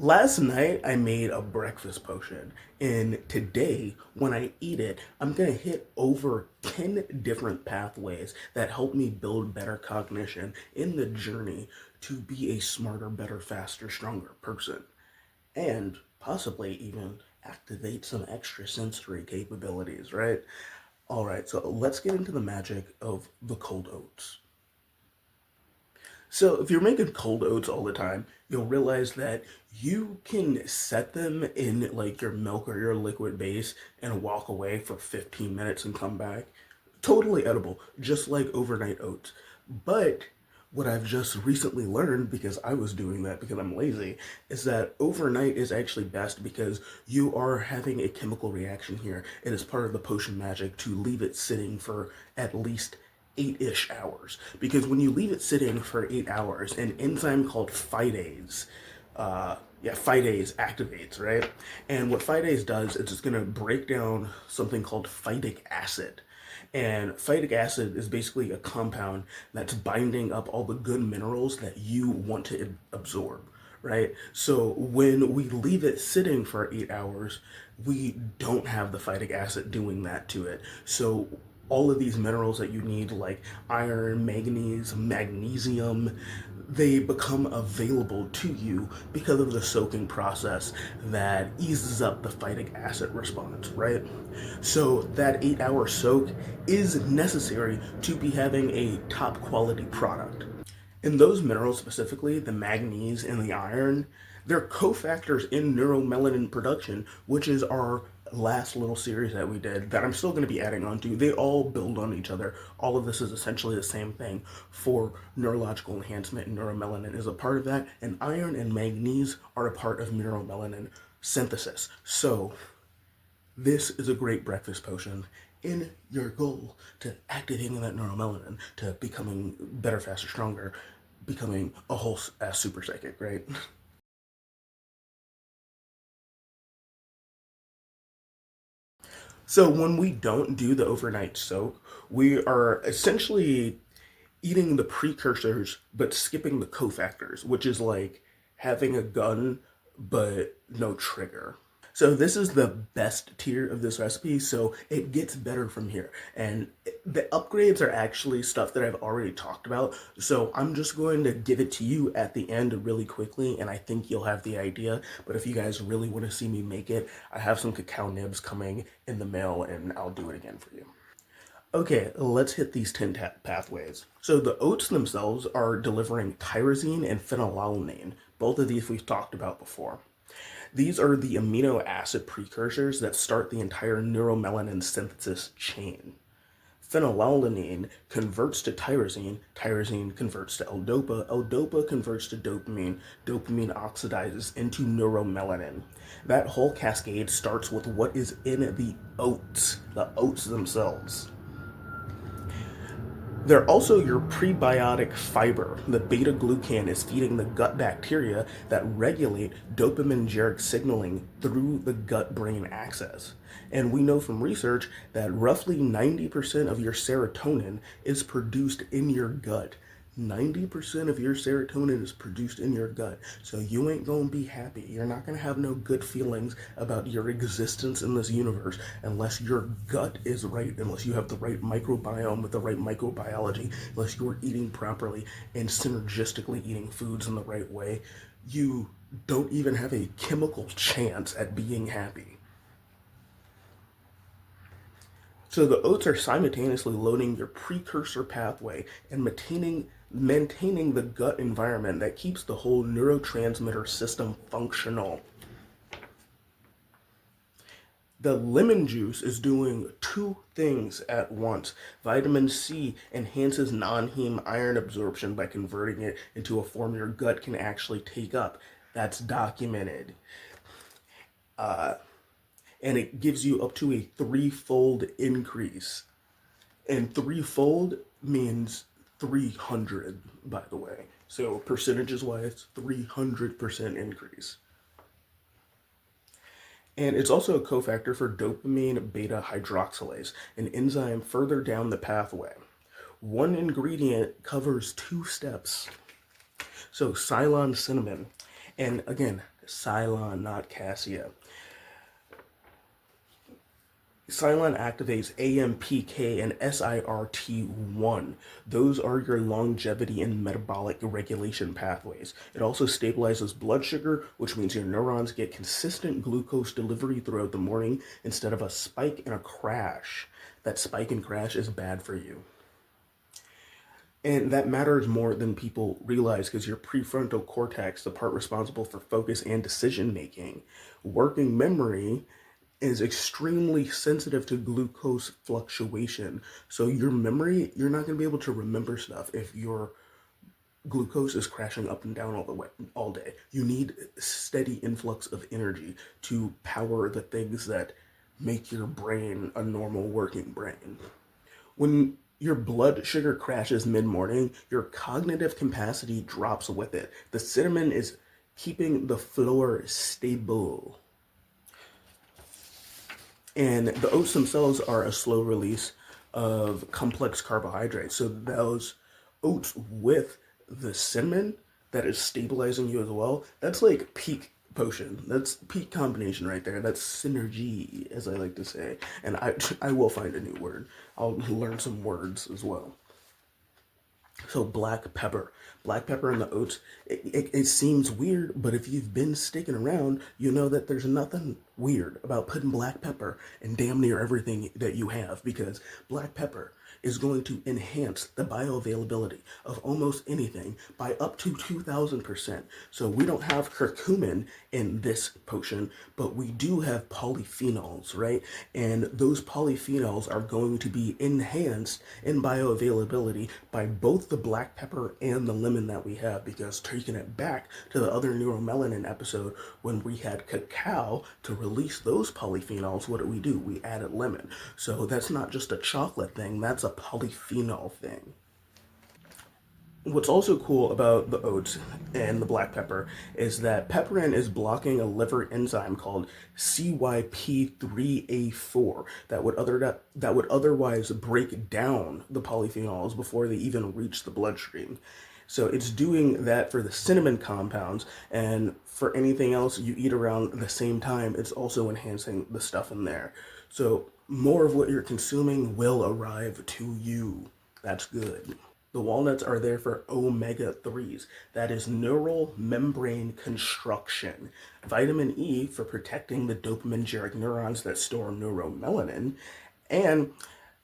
Last night I made a breakfast potion, and today when I eat it, I'm gonna hit over 10 different pathways that help me build better cognition in the journey to be a smarter, better, faster, stronger person, and possibly even activate some extra sensory capabilities, right? All right, so let's get into the magic of the cold oats. So if you're making cold oats all the time, you'll realize that you can set them in like your milk or your liquid base and walk away for 15 minutes and come back. Totally edible, just like overnight oats. But what I've just recently learned, because I was doing that because I'm lazy, is that overnight is actually best because you are having a chemical reaction here. It is part of the potion magic to leave it sitting for at least 8-ish hours. Because when you leave it sitting for 8 hours, an enzyme called phytase, phytase activates, right? And what phytase does is it's going to break down something called phytic acid. And phytic acid is basically a compound that's binding up all the good minerals that you want to absorb, right? So when we leave it sitting for 8 hours, we don't have the phytic acid doing that to it. So all of these minerals that you need, like iron, manganese, magnesium, they become available to you because of the soaking process that eases up the phytic acid response, right? So that 8 hour soak is necessary to be having a top quality product. And those minerals, specifically the manganese and the iron, they're cofactors in neuromelanin production, which is our last little series that we did that I'm still going to be adding on to. They all build on each other. All of this is essentially the same thing for neurological enhancement, and neuromelanin is a part of that. And iron and manganese are a part of neuromelanin synthesis. So this is a great breakfast potion in your goal to activating that neuromelanin, to becoming better, faster, stronger, becoming a whole super psychic, right? So when we don't do the overnight soak, we are essentially eating the precursors but skipping the cofactors, which is like having a gun but no trigger. So this is the best tier of this recipe, so it gets better from here. And the upgrades are actually stuff that I've already talked about, so I'm just going to give it to you at the end really quickly, and I think you'll have the idea. But if you guys really want to see me make it, I have some cacao nibs coming in the mail, and I'll do it again for you. Okay, let's hit these 10 pathways. So the oats themselves are delivering tyrosine and phenylalanine. Both of these we've talked about before. These are the amino acid precursors that start the entire neuromelanin synthesis chain. Phenylalanine converts to tyrosine, tyrosine converts to L-DOPA, L-DOPA converts to dopamine, dopamine oxidizes into neuromelanin. That whole cascade starts with what is in the oats themselves. They're also your prebiotic fiber. The beta glucan is feeding the gut bacteria that regulate dopaminergic signaling through the gut brain axis. And we know from research that roughly 90% of your serotonin is produced in your gut. 90% of your serotonin is produced in your gut. So you ain't gonna be happy. You're not gonna have no good feelings about your existence in this universe unless your gut is right, unless you have the right microbiome with the right microbiology, unless you're eating properly and synergistically eating foods in the right way. You don't even have a chemical chance at being happy. So the oats are simultaneously loading your precursor pathway and maintaining the gut environment that keeps the whole neurotransmitter system functional. The lemon juice is doing two things at once. Vitamin C enhances non-heme iron absorption by converting it into a form your gut can actually take up. That's documented. And it gives you up to a threefold increase. And threefold means 300, by the way. So percentages wise, 300% increase. And it's also a cofactor for dopamine beta hydroxylase, an enzyme further down the pathway. One ingredient covers two steps. So Ceylon cinnamon. And again, Cylon, not Cassia. Cylon activates AMPK and SIRT1. Those are your longevity and metabolic regulation pathways. It also stabilizes blood sugar, which means your neurons get consistent glucose delivery throughout the morning instead of a spike and a crash. That spike and crash is bad for you. And that matters more than people realize because your prefrontal cortex, the part responsible for focus and decision making, working memory, is extremely sensitive to glucose fluctuation. So your memory, you're not going to be able to remember stuff if your glucose is crashing up and down all the way all day. You need steady influx of energy to power the things that make your brain a normal working brain. When your blood sugar crashes mid-morning, your cognitive capacity drops with it. The cinnamon is keeping the floor stable. And the oats themselves are a slow release of complex carbohydrates. So those oats with the cinnamon that is stabilizing you as well, that's like peak potion. That's peak combination right there. That's synergy, as I like to say. And I will find a new word. I'll learn some words as well. So black pepper in the oats, it seems weird, but if you've been sticking around, you know that there's nothing weird about putting black pepper in damn near everything that you have because black pepper is going to enhance the bioavailability of almost anything by up to 2,000%. So we don't have curcumin in this potion, but we do have polyphenols, right? And those polyphenols are going to be enhanced in bioavailability by both the black pepper and the lemon that we have, because taking it back to the other neuromelanin episode when we had cacao to release those polyphenols, what do? We added lemon. So that's not just a chocolate thing, that's a polyphenol thing. What's also cool about the oats and the black pepper is that pepperin is blocking a liver enzyme called CYP3A4 that would otherwise break down the polyphenols before they even reach the bloodstream. So it's doing that for the cinnamon compounds, and for anything else you eat around the same time, it's also enhancing the stuff in there. So more of what you're consuming will arrive to you. That's good. The walnuts are there for omega 3s. That is neural membrane construction. Vitamin E for protecting the dopaminergic neurons that store neuromelanin. And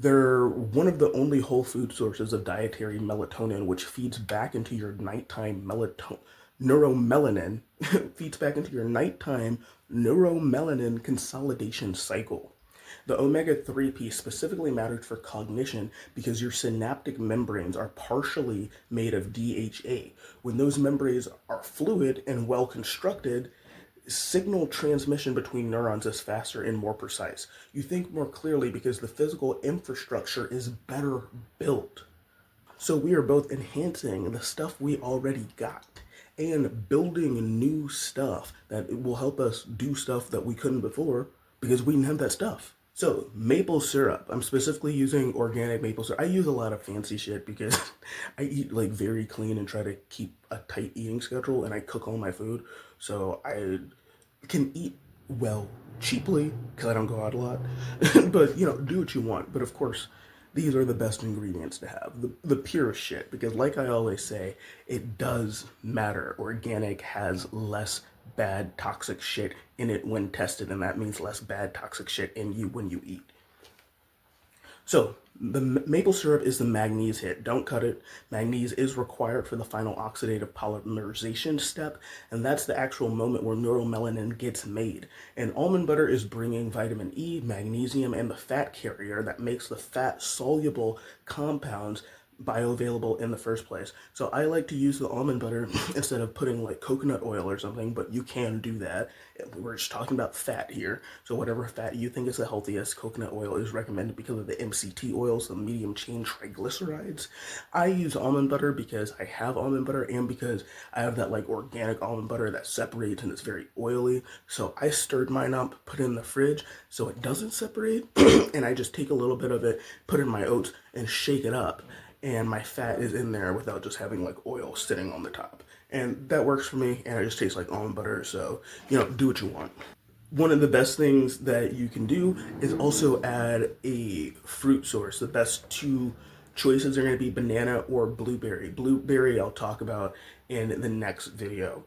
they're one of the only whole food sources of dietary melatonin, which feeds back into your nighttime neuromelanin, feeds back into your nighttime neuromelanin consolidation cycle. The omega 3 piece specifically mattered for cognition because your synaptic membranes are partially made of DHA. When those membranes are fluid and well constructed, signal transmission between neurons is faster and more precise. You think more clearly because the physical infrastructure is better built. So we are both enhancing the stuff we already got and building new stuff that will help us do stuff that we couldn't before because we didn't have that stuff. So maple syrup. I'm specifically using organic maple syrup. I use a lot of fancy shit because I eat like very clean and try to keep a tight eating schedule, and I cook all my food. So I can eat well cheaply because I don't go out a lot. But do what you want. But of course, these are the best ingredients to have, the purest shit. Because like I always say, it does matter. Organic has less bad toxic shit in it when tested, and that means less bad toxic shit in you when you eat. So the maple syrup is the manganese hit. Don't cut it. Manganese is required for the final oxidative polymerization step, and that's the actual moment where neuromelanin gets made. And almond butter is bringing vitamin E, magnesium, and the fat carrier that makes the fat soluble compounds bioavailable in the first place. So I like to use the almond butter instead of putting like coconut oil or something, but you can do that. We're just talking about fat here. So whatever fat you think is the healthiest, coconut oil is recommended because of the MCT oils, the medium chain triglycerides. I use almond butter because I have almond butter and because I have that like organic almond butter that separates and it's very oily. So I stirred mine up, put it in the fridge so it doesn't separate, and I just take a little bit of it, put it in my oats, and shake it up, and my fat is in there without just having like oil sitting on the top. And that works for me, and it just tastes like almond butter, so, do what you want. One of the best things that you can do is also add a fruit source. The best two choices are going to be banana or blueberry. Blueberry I'll talk about in the next video.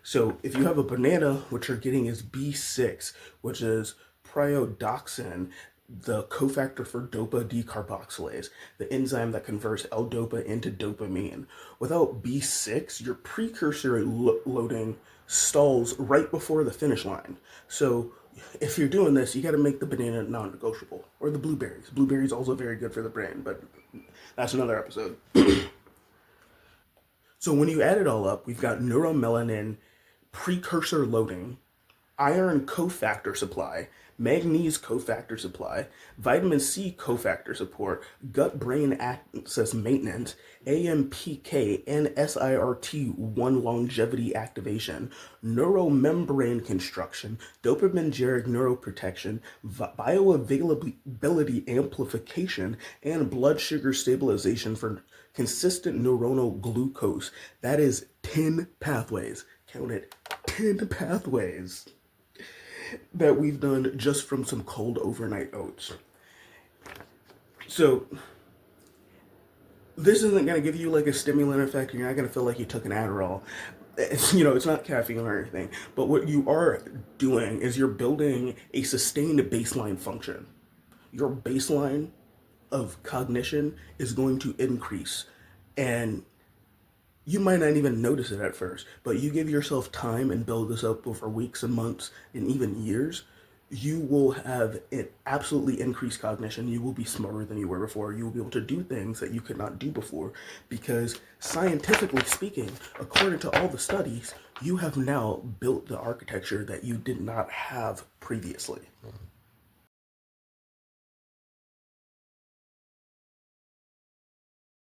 So if you have a banana, what you're getting is B6, which is priodoxin, the cofactor for dopa decarboxylase, the enzyme that converts L-dopa into dopamine. Without B6, your precursor loading stalls right before the finish line. So if you're doing this, you got to make the banana non-negotiable, or the blueberries. Blueberries also very good for the brain, but that's another episode. So when you add it all up, we've got neuromelanin precursor loading, iron cofactor supply, manganese cofactor supply, vitamin C cofactor support, gut-brain axis maintenance, AMPK and SIRT1 longevity activation, neuromembrane construction, dopaminergic neuroprotection, bioavailability amplification, and blood sugar stabilization for consistent neuronal glucose. That is 10 pathways. Count it, 10 pathways that we've done just from some cold overnight oats. So this isn't going to give you like a stimulant effect. You're not going to feel like you took an Adderall. It's not caffeine or anything. But what you are doing is you're building a sustained baseline function. Your baseline of cognition is going to increase. And you might not even notice it at first, but you give yourself time and build this up over weeks and months and even years, you will have an absolutely increased cognition. You will be smarter than you were before. You will be able to do things that you could not do before because scientifically speaking, according to all the studies, you have now built the architecture that you did not have previously.